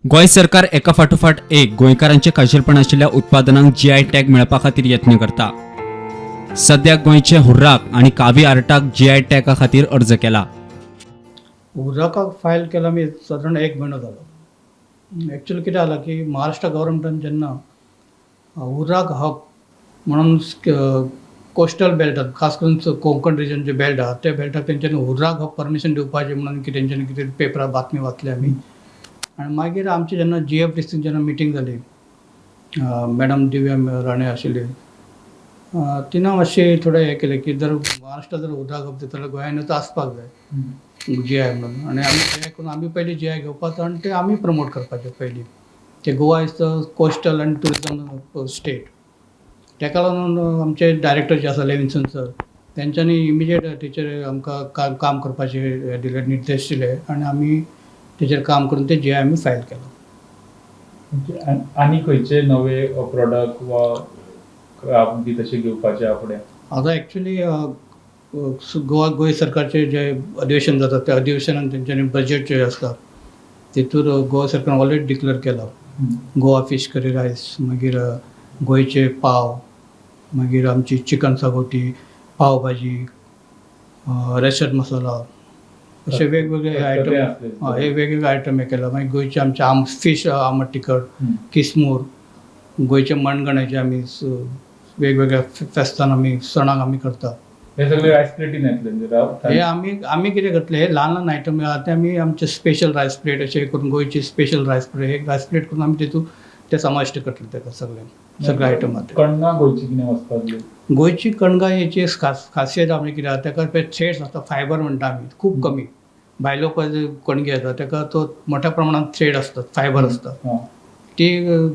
गोंय सरकार एका फाटोफाट एक गोंयकारांचे खाशेलपण आशिल्ल्या उत्पादनांक जीआय टॅग मेळपा खातीर यत्न करता. सद्याक गोंयचे हुर्राक आणि कावी आर्टाक जीआय टॅगा खातीर अर्ज केला. उर्राकाक फायल केला मी साधारण 1 म्हयनो जालो. ॲक्च्युअली कितें जालां की महाराष्ट्र गव्हर्मेंटान जेन्ना उर्राक हब म्हणून कोस्टल बेल्टात खास करून कोंकण रिजन जे बेल्ट आहा त्या बेल्टाक तेंच्यांनी उर्राक हब परमिशन दिवपाचें म्हणून तेंच्यांनी कितें पेपरार बातमी वाचली आमी. आनी मागीर आमची जेन्ना GFDCन जेन्ना मिटींग जाली, मॅडम दिव्या राणे आशिल्ली, तिनं मातशें थोडें हें केलें की जर महाराष्ट्रा जर उर्राक हब दिता जाल्यार गोंयांतूच आसपाक जाय GI म्हणून. आनी आमी GI करून आमी पयलीं GI घेवपाचो आनी ते आमी प्रमोट करपाचें पयलीं. ते गोवा इज द कोस्टल आनी ट्युरिजम स्टेट. तेका लागून आमचे डायरेक्टर जे आसा लेविन्सन सर, तेंच्यांनी इमिजिएट तेचेर आमकां काम करपाचे हे दिले, निर्देश दिले आनी आमी तेचेर काम करून ते GI आमी फायल केलो. आनी खंयचे नवे प्रोडक्ट वा बी तशें घेवपाचे हा फुडें? आतां ॲक्च्युली गोंय सरकारचे जे अधिवेशन जाता त्या अधिवेशनान तेंच्यांनी बजेट जे आसता तेतूर गोवा सरकारान ऑलरेडी डिक्लेअर केला गोवा फीश करी रायस, मागीर गोंयचे पाव, मागीर आमची चिकन शाकोती, पाव भाजी, रेशद मसाला, असे वेगवेगळे आयटम, हे वेगवेगळे आयटम हे केला. मागीर गोंयचे आमचे फीश आमट तिखट, किसमूर, गोंयचे मणगणेचे आमी वेगवेगळ्या फेस्तान आमी सणाक आमी करता. हे सगळे रायस प्लेटीन येतले? हे आमी कितें करतले, हे ल्हान ल्हान आयटम आहा ते आमी आमचे स्पेशल रायस प्लेट अशें करून गोंयची स्पेशल रायस प्लेट, एक रायस प्लेट करून आमी तेतून ते समाविष्ट करतले तेका सगळे आयटमांत. कणगां गोंयची कितें वचपातली? गोंयची कणगां हेची खासियत आमी कितें आहा, तेका थ्रेड्स आसता, फायबर म्हणटा आमी, खूब कमी. भायलो पळय कणगी येता तेका तो मोठ्या प्रमाणात थ्रेड आसतात, फायबर आसता. ती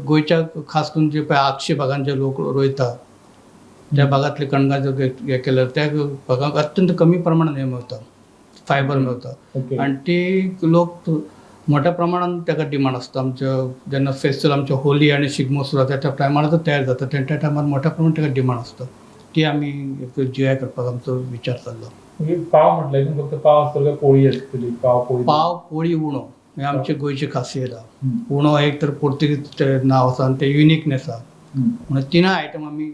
गोंयच्या खास करून जे पळय आगशी भागांत जे लोक रोयता त्या भागांतले कणगां जर हे केल्यार त्या भागांक अत्यंत कमी प्रमाणात हे मेळटा, फायबर मेळटा. आनी ती लोक मोठ्या प्रमाणात ताका डिमांड आसता. आमच्या जेन्ना फेस्टिवल आमचे होली आनी शिगमो सुरू जाता त्या टायमारच तयार जाता, त्या टायमार मोठ्या प्रमाणात ताका डिमांड आसता. ती आमी GI करपाक आमचो विचार चाललो. पाव म्हटल्यार फक्त पाव आसतलो काय पोळी आसतली? पाव, पोळी, उणो हे आमची गोंयची खासियत आहा. उणो एक तर पोर्तुगीज नांव आसा आनी ते युनिकनेस आहा म्हणून तिनाय आयटम आमी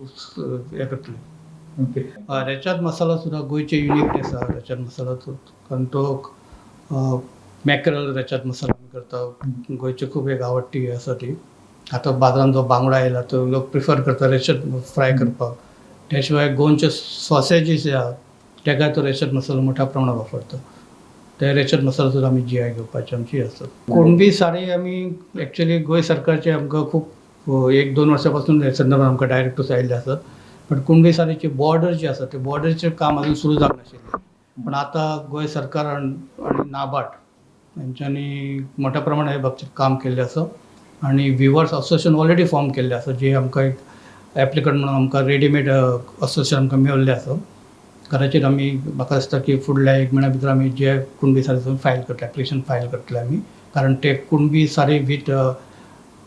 हे करतले. रेचाद मसाला सुद्दां गोंयचे युनिकनेस आहा रेचाद मसालाचो, कारण तो मॅक्रल रेचाद मसाला आमी करता. गोंयची खूब एक आवडटी हे आसा ती. आतां बाजारांत जो बांगडा येयला तो लोक प्रिफर करता रेचाद फ्राय करपाक. त्या शिवाय गोंयचे सॉसेजीस जे आहा तेका तो रेचाद मसालो मोठ्या प्रमाणात वापरता. ते रेचाद मसाला सुद्दां आमी GI घेवपाची आमची आसा. कुणबी साडी आमी ॲक्च्युली गोंय सरकारचे आमकां खूब 1-2 वर्सां पासून हे संदर्भात आमकां डायरेक्टर्स आयिल्ले आसात. पण कुणबी साडीची बॉर्डर जी आसा ते बॉर्डरचें काम अजून सुरू जावंक नाशिल्लें. पण आतां गोंय सरकार आनी नाबार्ड हेंच्यांनी मोठ्या प्रमाणात हे बाबतींत काम केल्लें आसा आनी विवर्स असोसिएशन ऑलरेडी फॉर्म केल्लें आसा, जी आमकां एक एप्लिकंट म्हणून आमकां रेडीमेड असोसिएशन आमकां मेळिल्लें आसा. कदाचित आमी म्हाका दिसता की फुडल्या 1 म्हयन्या भितर आमी जे कुणबी साडीचो फायल करतले, एप्लिकेशन फायल करतले आमी, कारण ते कुणबी साडी वीथ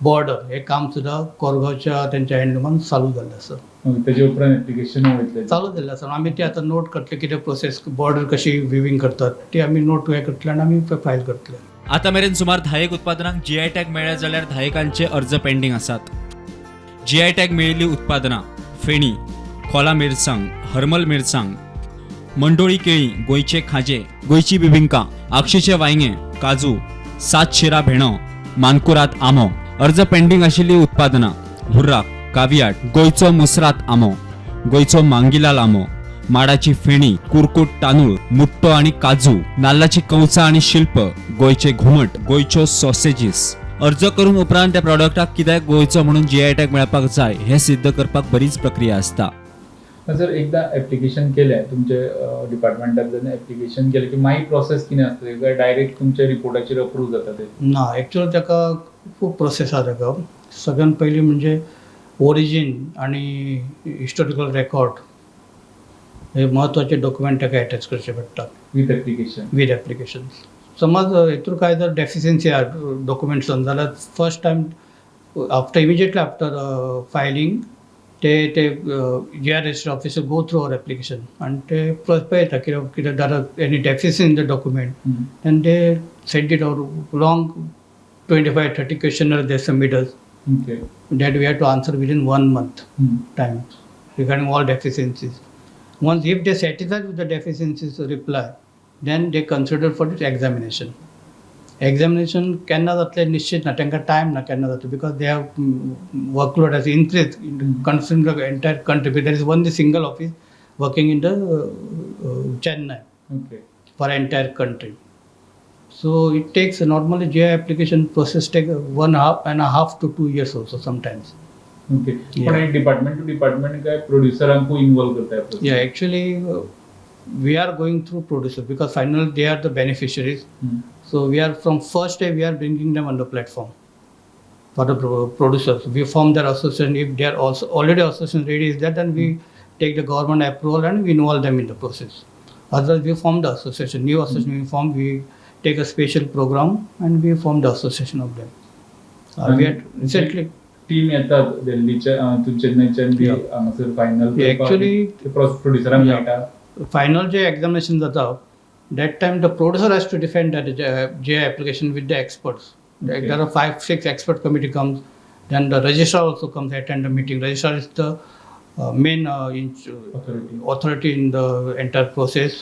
बॉर्डर हे काम सुद्दां कोरगांवच्या तेंच्या हँडलूमान चालू जाल्लें आसा. तेजे उपरांत एप्लिकेशन वयतलें? चालू जाल्लें आसा. आमी ते आतां नोट करतले, कितें प्रोसेस बॉर्डर कशी विविंग करतात ती आमी नोट हे करतले आनी आमी फायल करतले. आता मेरेन सुमार 10 उत्पादनांक GI टॅग मेळ्ळे जाल्यार 10 अर्ज पेंडींग आसात. GI टॅग मेळिल्लीं उत्पादनां फेणी, खोला मिरसांग, हरमल मिरसांग, मंडोळी केळी, गोंयचे खाजे, गोंयची बिबिंका, आक्षीचे वांयगे, काजू, 7 शिरा भेणो, मानकुराद आंबो. अर्ज पेंडींग आशिल्लीं उत्पादनां हुर्राक, कावियाट, गोंयचो मुसरात आंबो, गोंयचो मांगिलाल आंबो, माडाची फेणी, कुरकुट तांदूळ, मुट्टो आनी काजू, नाल्लाची कवचां आनी शिल्प, गोंयचे घुमट, गोंयच्यो सॉसेजीस. अर्ज करून उपरांत त्या प्रॉडक्टाक कित्याक गोंयचो म्हणून GI टॅग मेळपाक जाय हें सिद्ध करपाक बरीच प्रक्रिया आसता. जर एकदा एप्लिकेशन केलें तुमचे डिपार्टमेंटान, जेन्ना एप्लिकेशन केलें की मागीर प्रोसेस कितें आसतली काय डायरेक्ट तुमच्या रिपोर्टाचेर अप्रूव जाता ते? ना, ॲक्च्युअली ताका खूब प्रोसेस आहा. ताका सगळ्यात पयलीं म्हणजे ओरिजीन आनी हिस्टोरिकल रेकॉर्ड हे म्हत्वाचे डॉक्युमेंट ताका अटॅच करचे पडटा विथ एप्लिकेशन. समज हेतूर काय जर डेफिशियन्सी आहा डॉक्युमेंट्सान जाल्यार first time immediately after filing ते GI register officer go through our application आनी ते पळयता कितें any deficiency in the document and they send it out long 25-30 questionnaires they submit us Okay. that we have to answer within 1 month time regarding all deficiencies. Once if they satisfied with the deficiencies reply, then they consider for this examination. Examination केन्ना जातले निश्चित ना तांकां time ना केन्ना जातलो because they have workload has increased considering the entire country. There is only single office working in the Chennai Okay. for entire country. So it takes normally GI application process take 1.5 to 2 years also sometimes. Okay Yeah. पण हे department to department काय प्रोड्युसरांकू involve करताय process? Yeah, actually we are going through producers because finally they are the beneficiaries. So we are from first day we are bringing them on the platform for the producers. We form their association. If they are also already association ready is that, then we take the government approval and we involve them in the process. Otherwise we form the association. New association we form. We take a special program and we form the association of them. We had recently. Team येतात दिल्लीच्या तू चेन्नईच्यान बी Yeah. हांगासर final Yeah, actually- प्रोड्युसरांक Yeah. मेळटा. Final J examination जाता, that time the producer has to defend that J application with the experts. Okay. There are 5-6 expert committee comes, then the registrar also comes attend the meeting. Registrar is the main authority in the entire process.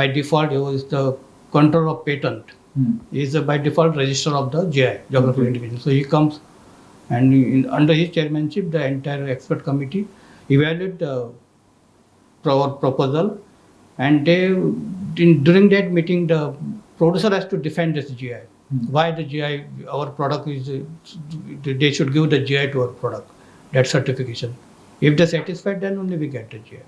By default, he is the controller of patent. He is the by default registrar of the GI, geographical Okay. indication. So he comes and under his chairmanship, the entire expert committee evaluate the proposal, and during that meeting the producer has to defend this GI. Why the GI, our product is, they should give the GI to our product, that certification. If they satisfied, then only we get the GI.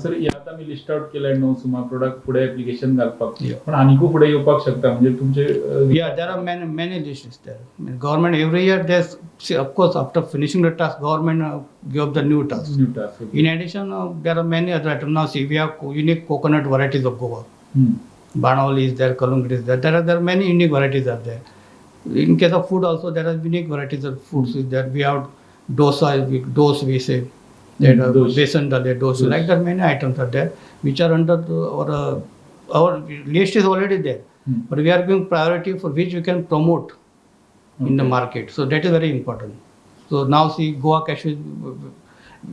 Sir हे आता मी list out केलंय 9 सुमार product पुढे application घालपाक Yeah. पण आनीकू पुढे येवपाक शकता म्हणजे तुमचे Yeah, there are many lists there. I mean, government every year there's, see, of course after finishing the task, government give up the new task. New task. In addition, there are many other items. Now see, we have unique coconut varieties of Goa. Banawali is there, Kalungit is there. There are many unique varieties are there. In case of food also, there are unique varieties of foods is there. We have dosa, dose we say. That Dosa. besan dal, dosa. Like that, many items are there which are under our list is already there. But we are giving priority for which we can promote in the Okay. market. So that is very important. So now see, Goa cashew,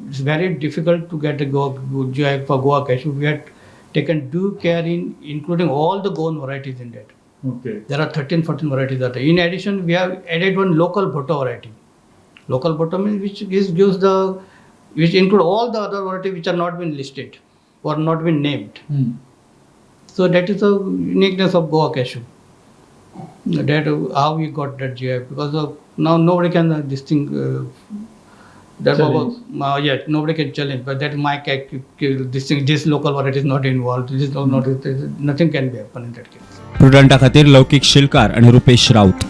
it's very difficult to get a GI for Goa cashew. We had taken due care in including all the Goan varieties in that. Okay. There are 13-14 varieties are there. In addition, we have added one local bhotto variety. Local bhotto means which include all the other varieties which are not been listed or not been named. So that is the uniqueness of Goa cashew. That how we got that GI, because now nobody can this thing. Challenge. Nobody can challenge. But that my this thing, this local variety is not involved. This is not nothing can be happen in that case. प्रुडंटा खातीर लौकीक शिलकार आणि रुपेश राऊत.